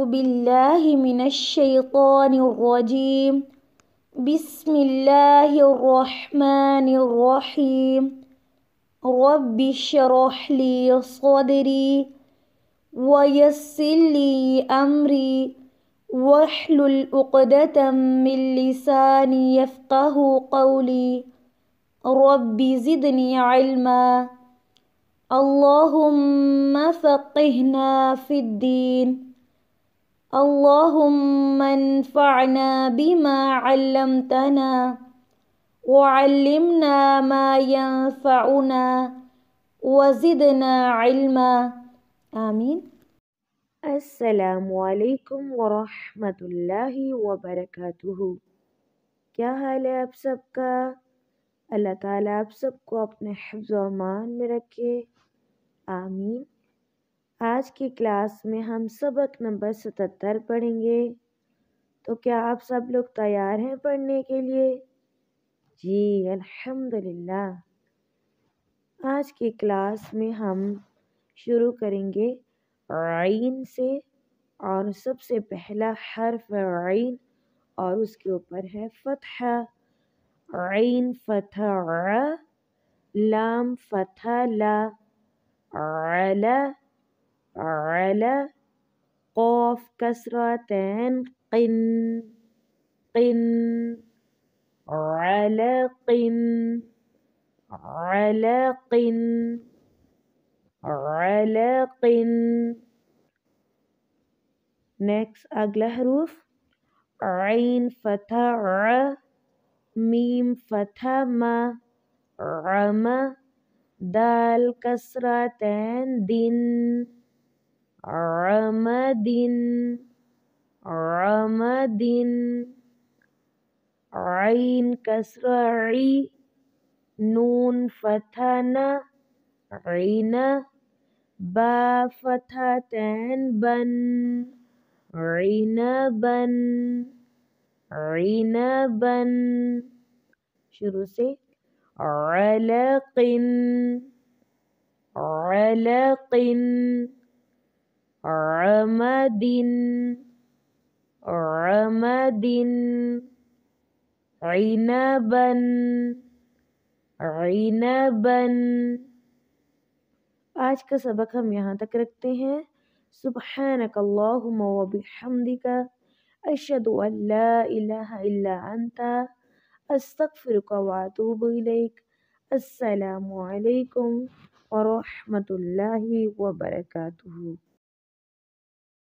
بالله من الشيطان الرجيم. بسم الله الرحمن الرحيم. رب اشرح لي صدري ويسر لي أمري واحلل عقدة من لساني يفقه قولي. رب زدني علما. اللهم فقهنا في الدين. اللهم انفعنا بما علمتنا وعلمنا ما ينفعنا وزدنا علما. آمین۔ السلام علیکم ورحمۃ اللہ وبرکاتہ۔ کیا حال ہے آپ سب کا؟ اللہ تعالیٰ آپ سب کو اپنے حفظ و امان میں رکھے، آمین۔ آج کی کلاس میں ہم سبق نمبر 77 پڑھیں گے، تو کیا آپ سب لوگ تیار ہیں پڑھنے کے لیے؟ جی الحمدللہ۔ آج کی کلاس میں ہم شروع کریں گے عین سے، اور سب سے پہلا حرف عین اور اس کے اوپر ہے فتحہ۔ عین فتح ع، لام فتح لا، علا علا، قاف کسرہ تین قن قن، علق علق علق۔ نیکسٹ اگلا حروف عین فتح ع، میم فتح ما، عم، دال کسرہ تین دن، عمد عمد۔ عین کسرہ عی، نون فتح نا، عینا، با فتح تین بن، عنبا عنبا۔ شروع سے علق علق، عمد عمد، عنبا عنبا۔ آج کا سبق ہم یہاں تک رکھتے ہیں۔ سبحانک اللہم و بحمدک، اشہد ان لا الہ الا انت، استغفرک و اتوب الیک۔ السلام علیکم ورحمۃ اللہ وبرکاتہ۔